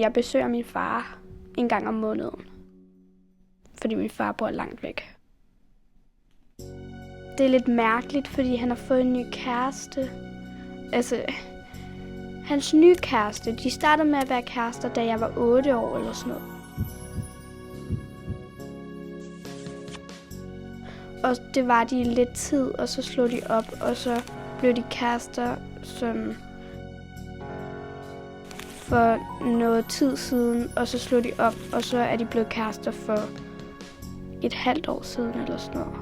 Jeg besøger min far en gang om måneden, fordi min far bor langt væk. Det er lidt mærkeligt, fordi han har fået en ny kæreste. Hans nye kæreste, de startede med at være kærester, da jeg var 8 år eller sådan noget. Og det var de i lidt tid, og så slog de op, og så blev de kærester sådan for noget tid siden, og så slog de op, og så er de blevet kærester for et halvt år siden eller sådan noget.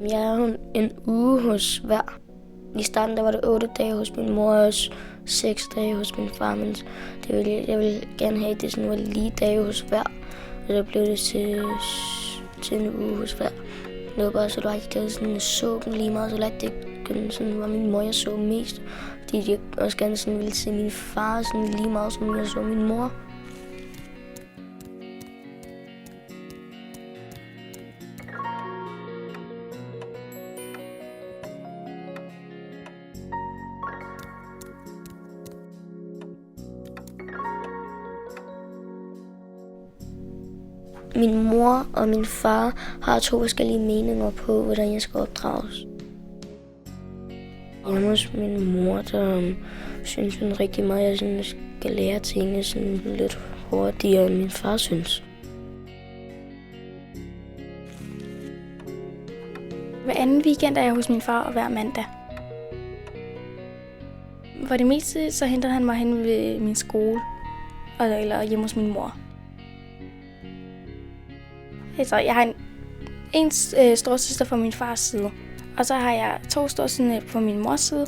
Jeg er en uge hos hver. I starten der var det 8 dage hos min mor og 6 dage hos min far, men jeg ville gerne have, at det sådan var lige dage hos hver. Og så blev det til en uge hos hver. Det var bare så lagt, at jeg sådan så dem lige meget, så lagt det sådan var min mor, jeg så mest. Fordi jeg også gerne sådan ville se min far sådan lige meget, som jeg så min mor. Min mor og min far har 2 forskellige meninger på, hvordan jeg skal opdrages. Hjemme hos min mor, der synes hun rigtig meget, at jeg skal lære tingene sådan lidt hurtigere, end min far synes. Hver anden weekend er jeg hos min far, og hver mandag. For det meste så henter han mig hen ved min skole, eller hjemme hos min mor. Altså, jeg har en storsøster fra min fars side, og så har jeg 2 storsøstre på min mors side,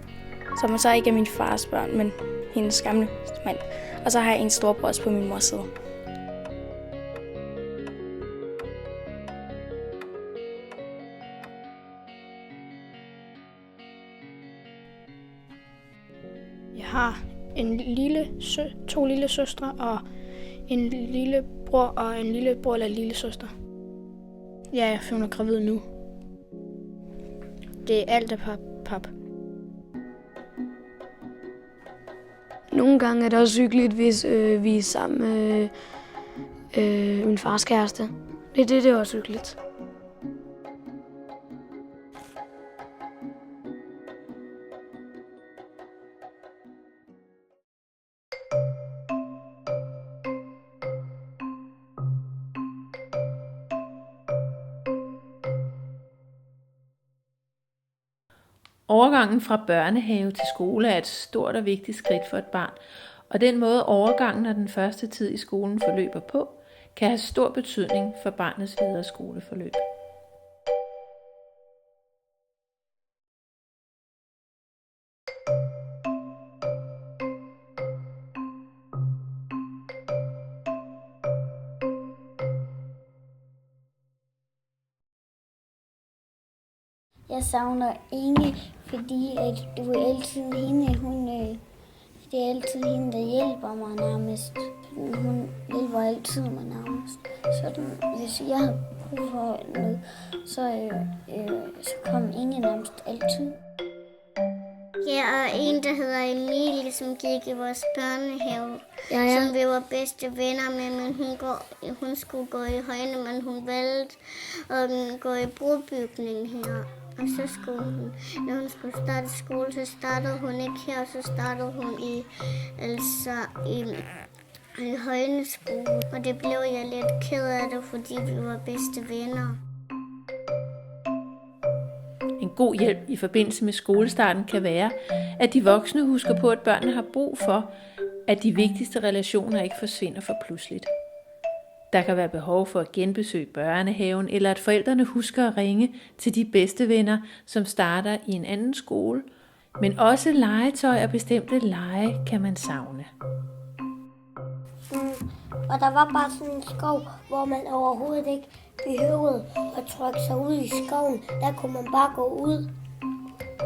som så ikke er min fars børn, men hendes gamle mand. Og så har jeg en storbror på min mors side. Jeg har to lille søstre og en lille bror og en lillebror eller lille søster. Ja, jeg føler mig gravid nu. Det er alt af pap. Nogle gange er det også hyggeligt, hvis vi er sammen med min fars kæreste. Det er også hyggeligt. Overgangen fra børnehave til skole er et stort og vigtigt skridt for et barn, og den måde overgangen og den første tid i skolen forløber på, kan have stor betydning for barnets videre skoleforløb. Jeg savner Inge, fordi at det er altid hende, det er altid hende, der hjælper mig nærmest. Hun hjælper altid mig nærmest. Så hvis jeg har brug for noget, så kommer Inge nærmest altid. Ja, og en, der hedder Emilie, som gik i vores børnehave, som vi var bedste venner med, men hun skulle gå i Højne, men hun valgte at gå i brobygning her. Og så skulle hun, når hun skulle starte skole, så startede hun ikke her, så startede hun i Højneskole. Og det blev jeg lidt ked af det, fordi vi var bedste venner. En god hjælp i forbindelse med skolestarten kan være, at de voksne husker på, at børnene har brug for, at de vigtigste relationer ikke forsvinder for pludseligt. Der kan være behov for at genbesøge børnehaven, eller at forældrene husker at ringe til de bedste venner, som starter i en anden skole. Men også legetøj og bestemte lege kan man savne. Og der var bare sådan en skov, hvor man overhovedet ikke behøvede at trykke sig ud i skoven. Der kunne man bare gå ud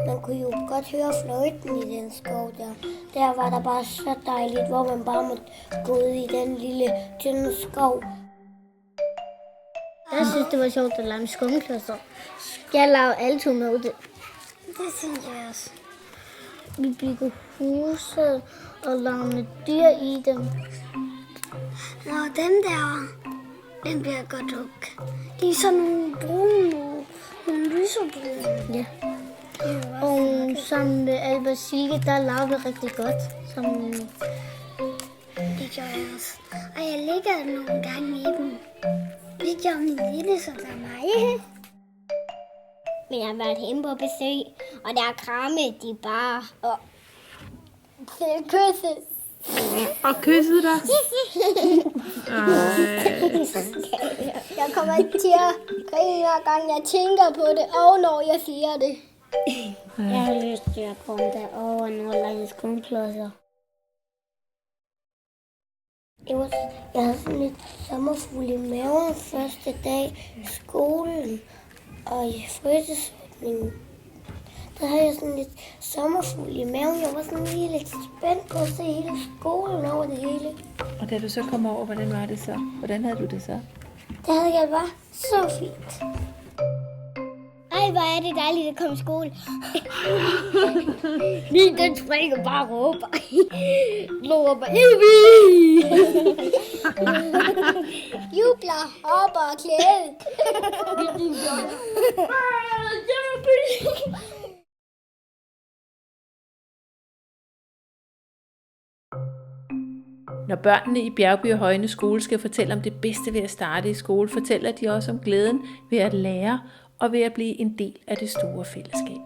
Man kunne jo godt høre fløjten i den skov der. Der var der bare så dejligt, hvor man bare måtte gå ud i den lille, tynde skov. Jeg synes, det var sjovt at lege med skumklodser. Jeg lavede altid med det. Det synes jeg også. Vi byggede huse og lavede med dyr i dem. Nå, dem der, den bliver godt hug. De er sådan nogle brune, nogle lyserbrune. Ja. Og sammen med Albert Silke, der lavede vi rigtig godt. Det gjorde jeg også. Og jeg ligger nogle gange i dem. Det gjorde min lille så der mig. Men jeg har været hjemme på besøg, og der krammede de bare og kysset. Og kyssede dig. Jeg kommer til at grine hver gang jeg tænker på det, og når jeg siger det. Jeg har lyst til at komme derover og lege skumklodser. Jeg havde sådan lidt sommerfugl i maven første dag i skolen og i fritidsordningen. Der havde jeg sådan lidt sommerfugl i maven. Jeg var sådan lige lidt spændt på at se hele skolen over det hele. Og da du så kom over, hvordan var det så? Hvordan havde du det så? Det havde jeg bare så fint. Ej, hvor er det dejligt at komme i skole. Lige den springer bare og råber. Råber, Jubler, hopper og klæde. Når børnene i Bjergby og Højne skole skal fortælle om det bedste ved at starte i skole, fortæller de også om glæden ved at lære og ved at blive en del af det store fællesskab.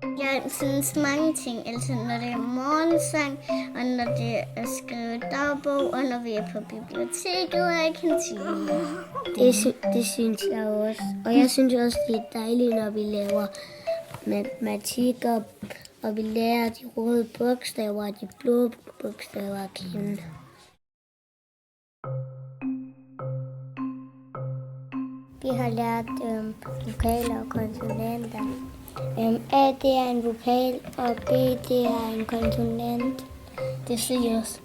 Jeg synes mange ting, altså når det er morgensang, og når det er skrevet dagbog, og når vi er på biblioteket og i kantinen. Det synes jeg også. Og jeg synes også, det er dejligt, når vi laver matematik og vi lærer de røde bogstaver og de blå bogstaver at kende. Vi har lært vokaler og konsonanter. A, det er en vokal, og B, det er en konsonant. Det siger jeg også.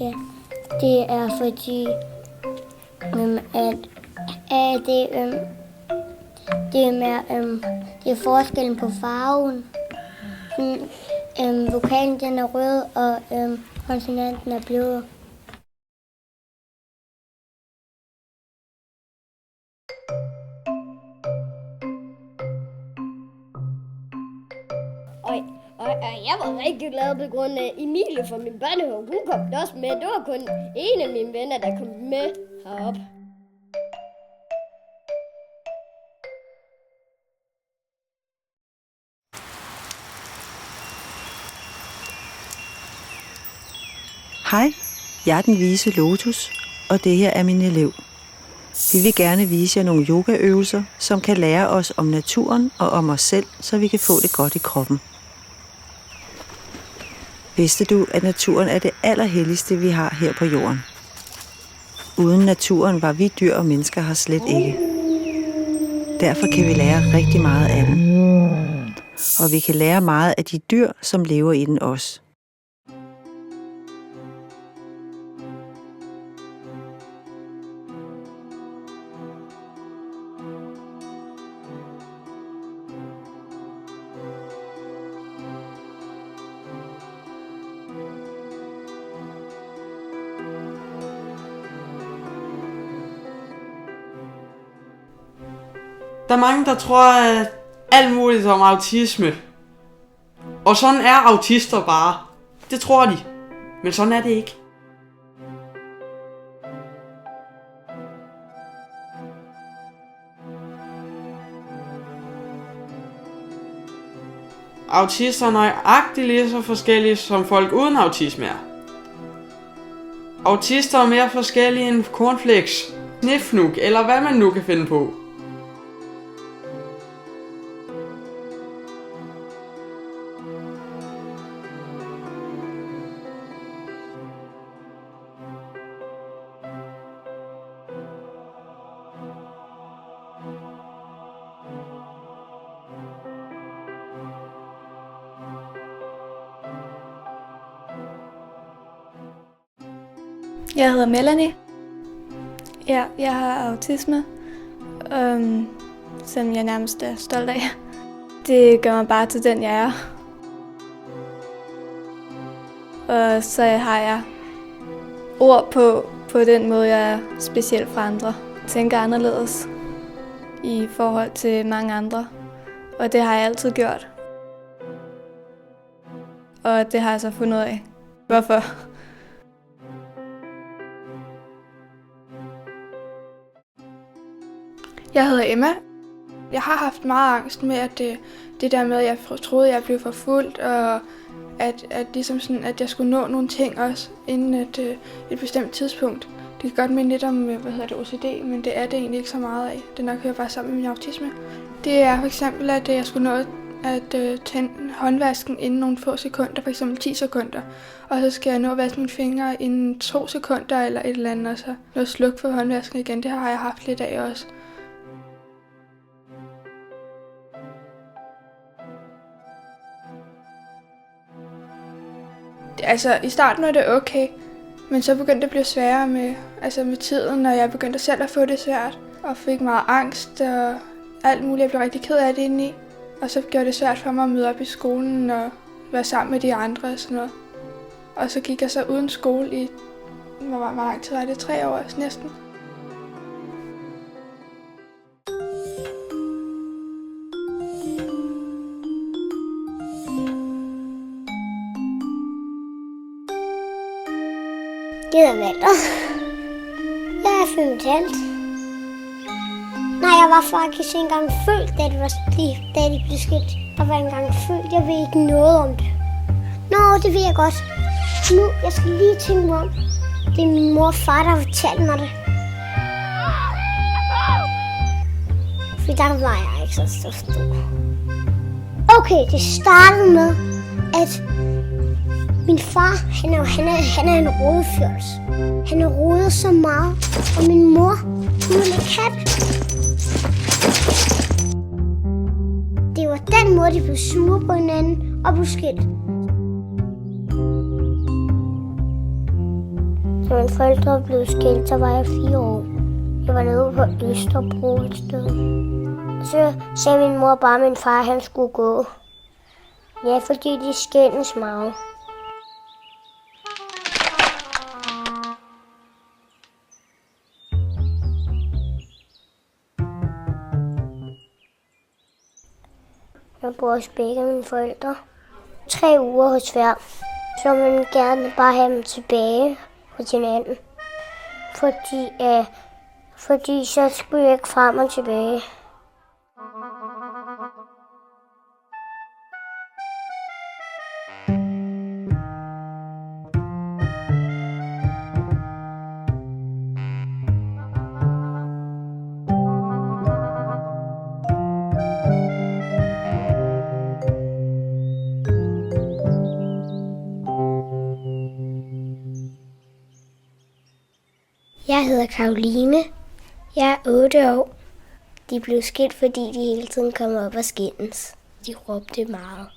Ja, det er fordi, at A, det er forskellen på farven. Vokalen den er rød, og konsonanten er blå. Og jeg var rigtig glad på grund af Emilie fra min børnehave. Hun kom også med. Det var kun en af mine venner, der kom med herop. Hej, jeg er den vise Lotus, og det her er min elev. Vi vil gerne vise jer nogle yogaøvelser, som kan lære os om naturen og om os selv, så vi kan få det godt i kroppen. Vidste du, at naturen er det allerhelligste, vi har her på jorden? Uden naturen var vi dyr og mennesker her slet ikke. Derfor kan vi lære rigtig meget af den. Og vi kan lære meget af de dyr, som lever i den også. Der er mange, der tror, at alt muligt om autisme. Og sådan er autister bare. Det tror de. Men sådan er det ikke. Autister er nøjagtigt lige så forskellige, som folk uden autisme er. Autister er mere forskellige end cornflakes, snifnuk eller hvad man nu kan finde på. Jeg hedder Melanie. Ja, jeg har autisme, som jeg nærmest er stolt af. Det gør mig bare til den, jeg er. Og så har jeg ord på den måde, jeg er speciel for andre. Tænker anderledes i forhold til mange andre. Og det har jeg altid gjort. Og det har jeg så fundet ud af. Hvorfor? Jeg hedder Emma. Jeg har haft meget angst med, at det der med, at jeg troede, at jeg blev forfulgt, og ligesom sådan, at jeg skulle nå nogle ting også inden et bestemt tidspunkt. Det kan godt minde lidt om, OCD, men det er det egentlig ikke så meget af. Det nok hører bare sammen med min autisme. Det er for eksempel, at jeg skulle nå at tænde håndvasken inden nogle få sekunder, for eksempel 10 sekunder. Og så skal jeg nå at vaske mine fingre inden 2 sekunder eller et eller andet, og så nå at slukke for håndvasken igen. Det har jeg haft lidt af også. Altså, i starten var det okay, men så begyndte det at blive sværere med tiden, og jeg begyndte selv at få det svært, og fik meget angst og alt muligt. Jeg blev rigtig ked af det indeni, og så gjorde det svært for mig at møde op i skolen og være sammen med de andre og sådan noget. Og så gik jeg så uden skole i, hvor lang tid var det? 3 år næsten. Jeg hedder Walter. Jeg er 5,5. Nej, jeg var faktisk ikke engang født, da de blev skilt. Jeg var ikke engang født. Jeg ved ikke noget om det. Nå, det ved jeg godt. Nu, jeg skal lige tænke mig om. Det er min mor og far, der har fortalt mig det. For der var jeg ikke så stor. Okay, det startede med, at min far, han er en rodefjøls. Han har rodet så meget, og min mor, hun ville ikke have det. Det var den måde, de blev sure på hinanden og blev skilt. Da mine forældre blev skilt, så var jeg 4 år. Jeg var nede på Østerbro et sted. Så sagde min mor bare, at min far han skulle gå. Ja, fordi de skændes meget. Jeg bor hos begge mine forældre. 3 uger hos hver. Så vil man gerne bare have dem tilbage hos hinanden. Fordi så skulle jeg ikke frem og tilbage. Jeg hedder Karoline. Jeg er 8 år. De blev skilt, fordi de hele tiden kom op og skændes. De råbte meget.